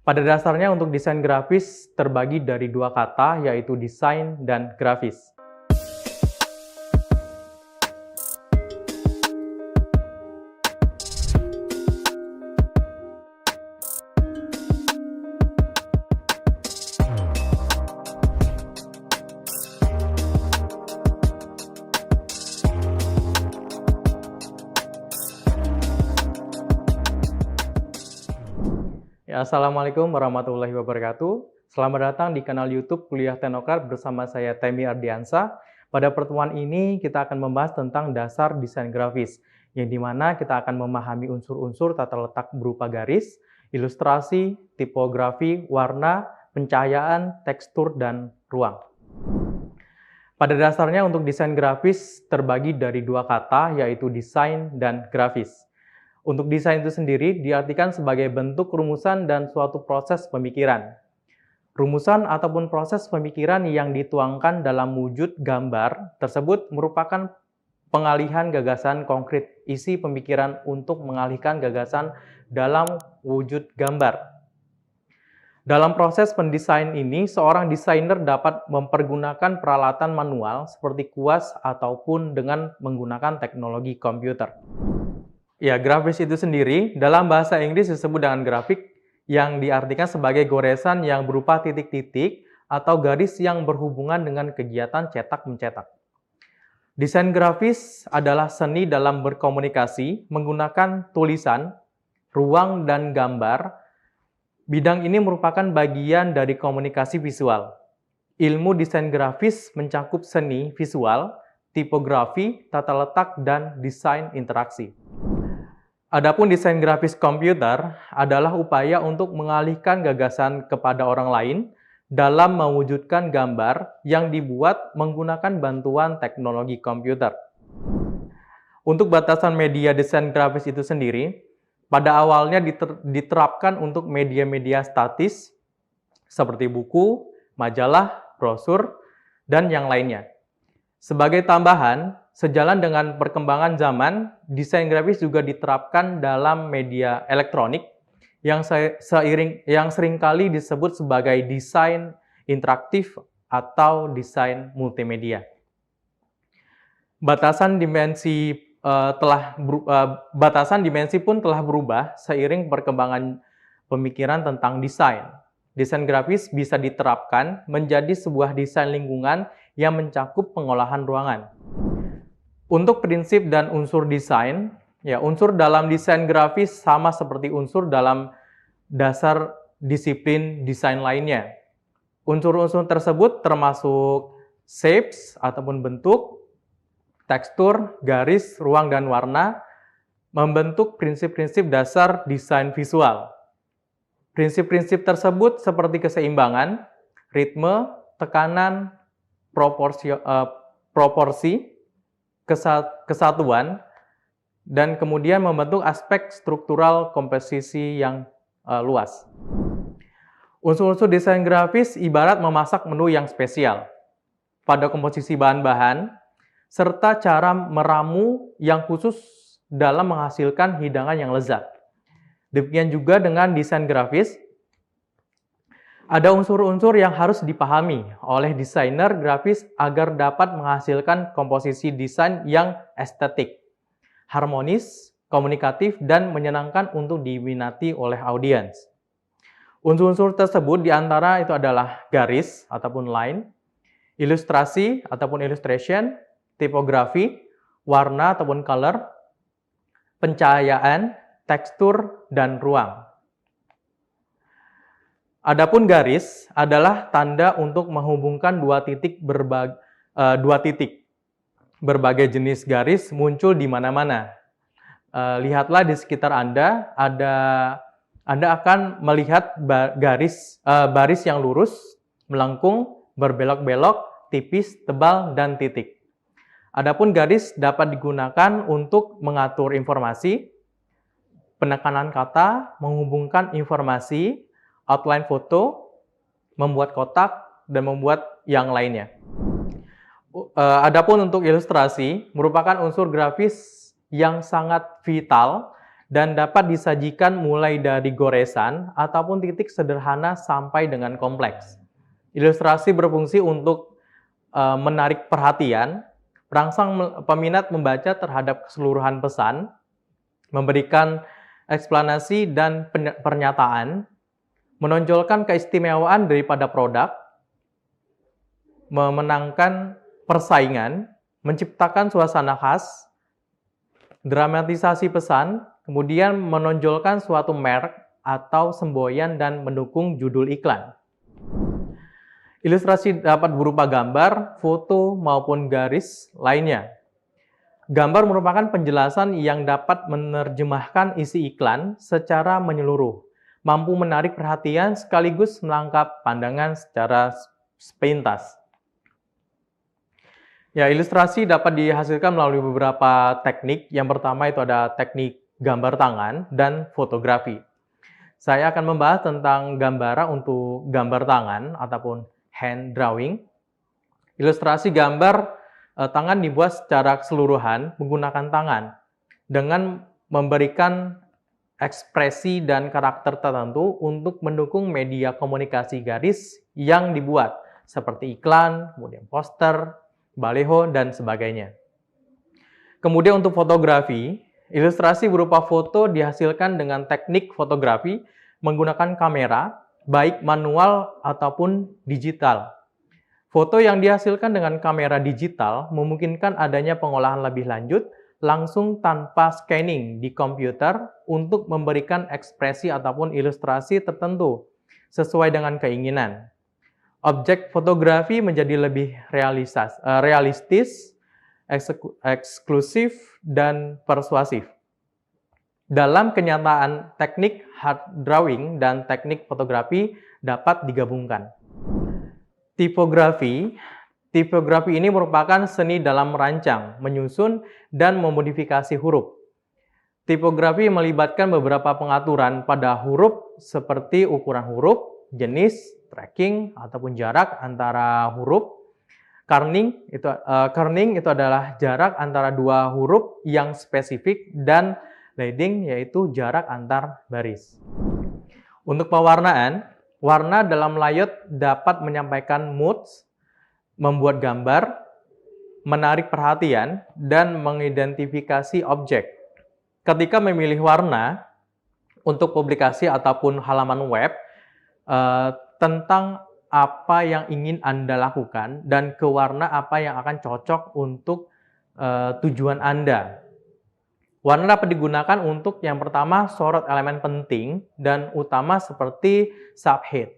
Pada dasarnya untuk desain grafis terbagi dari dua kata, yaitu desain dan grafis. Ya, Assalamualaikum warahmatullahi wabarakatuh. Selamat datang di kanal YouTube Kuliah Teknokrat bersama saya Temi Ardiansa. Pada pertemuan ini kita akan membahas tentang dasar desain grafis, yang dimana kita akan memahami unsur-unsur tata letak berupa garis, ilustrasi, tipografi, warna, pencahayaan, tekstur, dan ruang. Pada dasarnya untuk desain grafis terbagi dari dua kata, yaitu desain dan grafis. Untuk desain itu sendiri diartikan sebagai bentuk rumusan dan suatu proses pemikiran. Rumusan ataupun proses pemikiran yang dituangkan dalam wujud gambar tersebut merupakan pengalihan gagasan konkret, isi pemikiran untuk mengalihkan gagasan dalam wujud gambar. Dalam proses pendesain ini, seorang desainer dapat mempergunakan peralatan manual seperti kuas ataupun dengan menggunakan teknologi komputer. Ya, grafis itu sendiri dalam bahasa Inggris disebut dengan grafik, yang diartikan sebagai goresan yang berupa titik-titik atau garis yang berhubungan dengan kegiatan cetak-mencetak. Desain grafis adalah seni dalam berkomunikasi menggunakan tulisan, ruang, dan gambar. Bidang ini merupakan bagian dari komunikasi visual. Ilmu desain grafis mencakup seni visual, tipografi, tata letak, dan desain interaksi. Adapun desain grafis komputer adalah upaya untuk mengalihkan gagasan kepada orang lain dalam mewujudkan gambar yang dibuat menggunakan bantuan teknologi komputer. Untuk batasan media desain grafis itu sendiri, pada awalnya diterapkan untuk media-media statis seperti buku, majalah, brosur, dan yang lainnya. Sebagai tambahan, sejalan dengan perkembangan zaman, desain grafis juga diterapkan dalam media elektronik yang seringkali disebut sebagai desain interaktif atau desain multimedia. Batasan dimensi pun telah berubah seiring perkembangan pemikiran tentang desain. Desain grafis bisa diterapkan menjadi sebuah desain lingkungan yang mencakup pengolahan ruangan. Untuk prinsip dan unsur desain, ya, unsur dalam desain grafis sama seperti unsur dalam dasar disiplin desain lainnya. Unsur-unsur tersebut termasuk shapes ataupun bentuk, tekstur, garis, ruang, dan warna, membentuk prinsip-prinsip dasar desain visual. Prinsip-prinsip tersebut seperti keseimbangan, ritme, tekanan, proporsi, kesatuan, dan kemudian membentuk aspek struktural komposisi yang luas. Unsur-unsur desain grafis ibarat memasak menu yang spesial pada komposisi bahan-bahan, serta cara meramu yang khusus dalam menghasilkan hidangan yang lezat. Demikian juga dengan desain grafis, ada unsur-unsur yang harus dipahami oleh desainer grafis agar dapat menghasilkan komposisi desain yang estetik, harmonis, komunikatif, dan menyenangkan untuk diminati oleh audiens. Unsur-unsur tersebut diantara itu adalah garis ataupun line, ilustrasi ataupun illustration, tipografi, warna ataupun color, pencahayaan, tekstur, dan ruang. Adapun garis adalah tanda untuk menghubungkan dua titik. Berbagai jenis garis muncul di mana-mana. Lihatlah di sekitar Anda, Anda akan melihat baris yang lurus, melengkung, berbelok-belok, tipis, tebal, dan titik. Adapun garis dapat digunakan untuk mengatur informasi, penekanan kata, menghubungkan informasi, outline foto, membuat kotak, dan membuat yang lainnya. Adapun untuk ilustrasi, merupakan unsur grafis yang sangat vital dan dapat disajikan mulai dari goresan ataupun titik sederhana sampai dengan kompleks. Ilustrasi berfungsi untuk menarik perhatian, merangsang peminat membaca terhadap keseluruhan pesan, memberikan eksplanasi dan pernyataan, menonjolkan keistimewaan daripada produk, memenangkan persaingan, menciptakan suasana khas, dramatisasi pesan, kemudian menonjolkan suatu merek atau semboyan dan mendukung judul iklan. Ilustrasi dapat berupa gambar, foto, maupun garis lainnya. Gambar merupakan penjelasan yang dapat menerjemahkan isi iklan secara menyeluruh, mampu menarik perhatian sekaligus menangkap pandangan secara sepintas. Ya, ilustrasi dapat dihasilkan melalui beberapa teknik. Yang pertama itu ada teknik gambar tangan dan fotografi. Saya akan membahas tentang gambaran untuk gambar tangan ataupun hand drawing. Ilustrasi gambar tangan dibuat secara keseluruhan menggunakan tangan dengan memberikan ekspresi dan karakter tertentu untuk mendukung media komunikasi garis yang dibuat seperti iklan, kemudian poster, baleho, dan sebagainya. Kemudian untuk fotografi, ilustrasi berupa foto dihasilkan dengan teknik fotografi menggunakan kamera, baik manual ataupun digital. Foto yang dihasilkan dengan kamera digital memungkinkan adanya pengolahan lebih lanjut langsung tanpa scanning di komputer untuk memberikan ekspresi ataupun ilustrasi tertentu sesuai dengan keinginan. Objek fotografi menjadi lebih realistis, eksklusif, dan persuasif. Dalam kenyataan, teknik hard drawing dan teknik fotografi dapat digabungkan. Tipografi ini merupakan seni dalam merancang, menyusun, dan memodifikasi huruf. Tipografi melibatkan beberapa pengaturan pada huruf seperti ukuran huruf, jenis, tracking, ataupun jarak antara huruf. Kerning itu adalah jarak antara dua huruf yang spesifik, dan leading yaitu jarak antar baris. Untuk pewarnaan, warna dalam layout dapat menyampaikan moods, membuat gambar, menarik perhatian, dan mengidentifikasi objek. Ketika memilih warna untuk publikasi ataupun halaman web, tentang apa yang ingin Anda lakukan dan ke warna apa yang akan cocok untuk tujuan Anda. Warna dapat digunakan untuk yang pertama sorot elemen penting dan utama seperti subhead,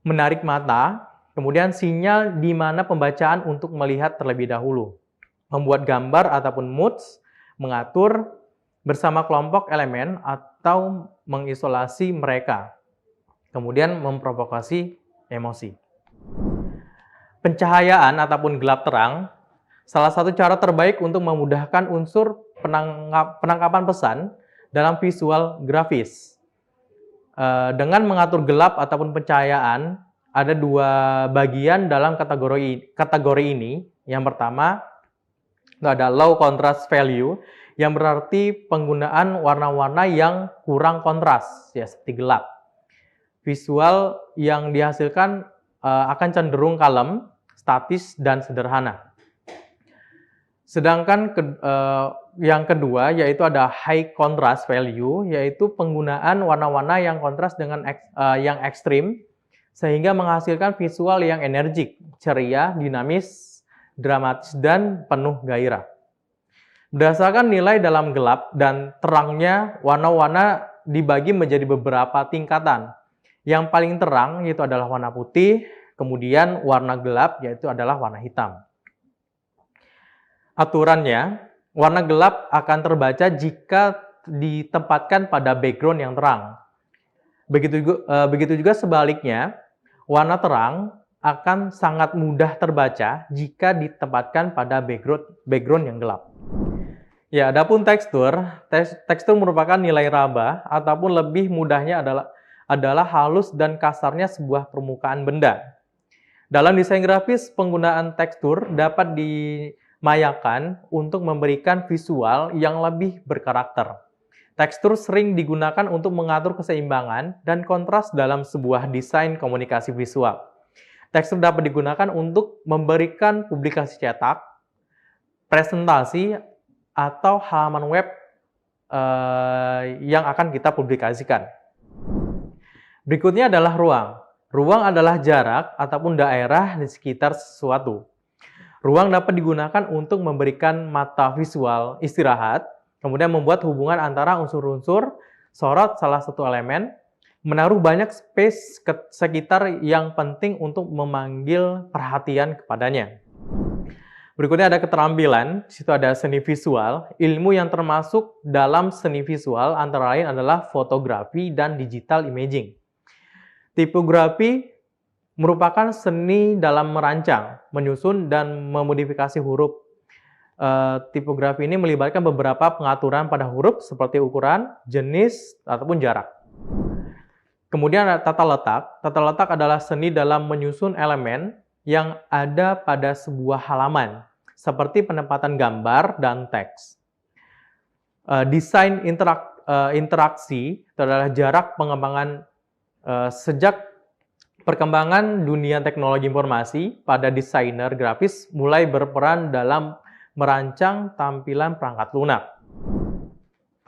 menarik mata, kemudian sinyal di mana pembacaan untuk melihat terlebih dahulu, membuat gambar ataupun moods, mengatur bersama kelompok elemen atau mengisolasi mereka, kemudian memprovokasi emosi. Pencahayaan ataupun gelap terang, salah satu cara terbaik untuk memudahkan unsur penangkapan pesan dalam visual grafis. Dengan mengatur gelap ataupun pencahayaan, ada dua bagian dalam kategori ini. Yang pertama, ada low contrast value, yang berarti penggunaan warna-warna yang kurang kontras, ya seperti gelap. Visual yang dihasilkan akan cenderung kalem, statis, dan sederhana. Sedangkan yang kedua yaitu ada high contrast value, yaitu penggunaan warna-warna yang kontras dengan yang ekstrim sehingga menghasilkan visual yang energik, ceria, dinamis, dramatis, dan penuh gairah. Berdasarkan nilai dalam gelap dan terangnya, warna-warna dibagi menjadi beberapa tingkatan. Yang paling terang yaitu adalah warna putih, kemudian warna gelap yaitu adalah warna hitam. Aturannya, warna gelap akan terbaca jika ditempatkan pada background yang terang. Begitu juga sebaliknya, warna terang akan sangat mudah terbaca jika ditempatkan pada background yang gelap. Ya, adapun tekstur merupakan nilai raba ataupun lebih mudahnya adalah halus dan kasarnya sebuah permukaan benda. Dalam desain grafis, penggunaan tekstur dapat dimayakan untuk memberikan visual yang lebih berkarakter. Tekstur sering digunakan untuk mengatur keseimbangan dan kontras dalam sebuah desain komunikasi visual. Tekstur dapat digunakan untuk memberikan publikasi cetak, presentasi, atau halaman web yang akan kita publikasikan. Berikutnya adalah ruang. Ruang adalah jarak ataupun daerah di sekitar sesuatu. Ruang dapat digunakan untuk memberikan mata visual istirahat, kemudian membuat hubungan antara unsur-unsur, sorot salah satu elemen, menaruh banyak space ke sekitar yang penting untuk memanggil perhatian kepadanya. Berikutnya ada keterampilan, di situ ada seni visual. Ilmu yang termasuk dalam seni visual antara lain adalah fotografi dan digital imaging. Tipografi merupakan seni dalam merancang, menyusun, dan memodifikasi huruf. Tipografi ini melibatkan beberapa pengaturan pada huruf seperti ukuran, jenis, ataupun jarak. Kemudian ada tata letak. Tata letak adalah seni dalam menyusun elemen yang ada pada sebuah halaman, seperti penempatan gambar dan teks. Desain interaksi itu adalah jarak pengembangan sejak perkembangan dunia teknologi informasi pada desainer grafis mulai berperan dalam merancang tampilan perangkat lunak.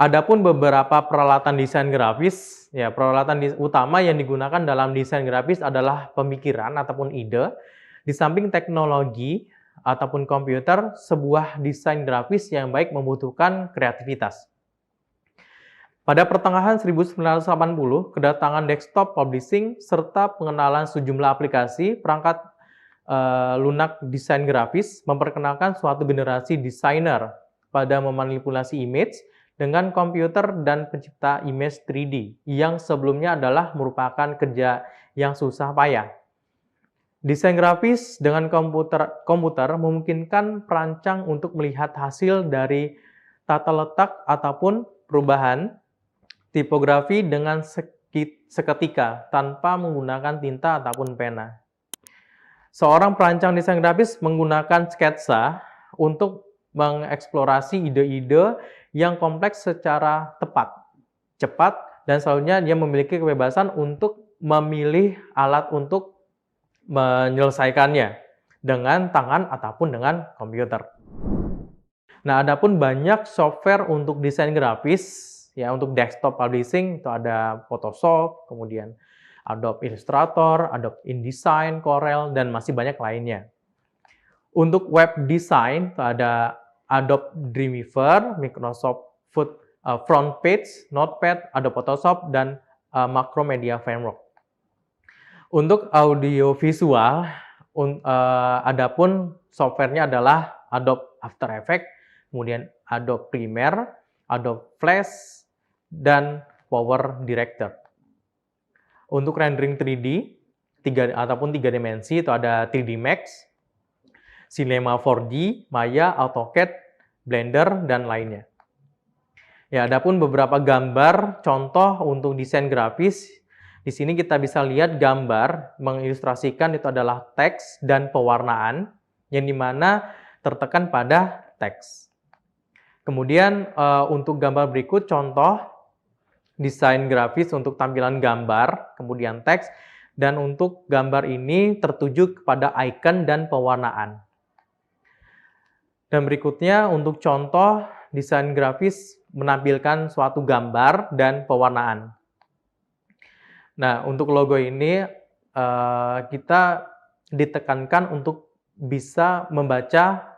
Adapun beberapa peralatan desain grafis, ya peralatan utama yang digunakan dalam desain grafis adalah pemikiran ataupun ide. Di samping teknologi ataupun komputer, sebuah desain grafis yang baik membutuhkan kreativitas. Pada pertengahan 1980, kedatangan desktop publishing serta pengenalan sejumlah aplikasi perangkat lunak desain grafis memperkenalkan suatu generasi desainer pada memanipulasi image dengan komputer dan pencipta image 3D yang sebelumnya adalah merupakan kerja yang susah payah. Desain grafis dengan komputer memungkinkan perancang untuk melihat hasil dari tata letak ataupun perubahan tipografi dengan seketika tanpa menggunakan tinta ataupun pena. Seorang perancang desain grafis menggunakan sketsa untuk mengeksplorasi ide-ide yang kompleks secara tepat, cepat, dan selalunya dia memiliki kebebasan untuk memilih alat untuk menyelesaikannya dengan tangan ataupun dengan komputer. Nah, adapun banyak software untuk desain grafis. Ya, untuk desktop publishing itu ada Photoshop, kemudian Adobe Illustrator, Adobe InDesign, Corel, dan masih banyak lainnya. Untuk web design itu ada Adobe Dreamweaver, Microsoft FrontPage, Notepad, Adobe Photoshop, dan Macromedia Framework. Untuk audio visual, adapun softwarenya adalah Adobe After Effects, kemudian Adobe Premiere, Adobe Flash, dan Power Director. Untuk rendering 3D ataupun 3 dimensi itu ada 3D Max, Cinema 4D, Maya, AutoCAD, Blender, dan lainnya. Ya, adapun beberapa gambar contoh untuk desain grafis. Di sini kita bisa lihat gambar mengilustrasikan itu adalah teks dan pewarnaan yang dimana tertekan pada teks. Kemudian untuk gambar berikut contoh desain grafis untuk tampilan gambar, kemudian teks, dan untuk gambar ini tertuju kepada icon dan pewarnaan. Dan berikutnya untuk contoh desain grafis menampilkan suatu gambar dan pewarnaan. Nah, untuk logo ini kita ditekankan untuk bisa membaca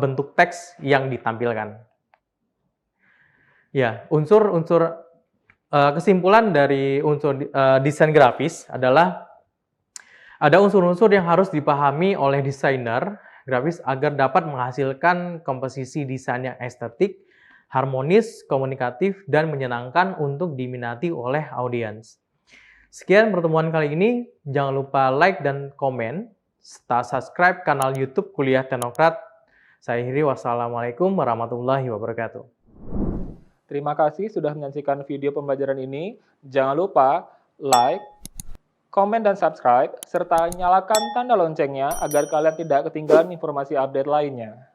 bentuk teks yang ditampilkan. Ya, kesimpulan dari unsur desain grafis adalah ada unsur-unsur yang harus dipahami oleh desainer grafis agar dapat menghasilkan komposisi desain yang estetik, harmonis, komunikatif, dan menyenangkan untuk diminati oleh audiens. Sekian pertemuan kali ini, jangan lupa like dan komen, serta subscribe kanal YouTube Kuliah Teknokrat. Saya akhiri, wassalamualaikum warahmatullahi wabarakatuh. Terima kasih sudah menyaksikan video pembelajaran ini. Jangan lupa like, komen, dan subscribe, serta nyalakan tanda loncengnya agar kalian tidak ketinggalan informasi update lainnya.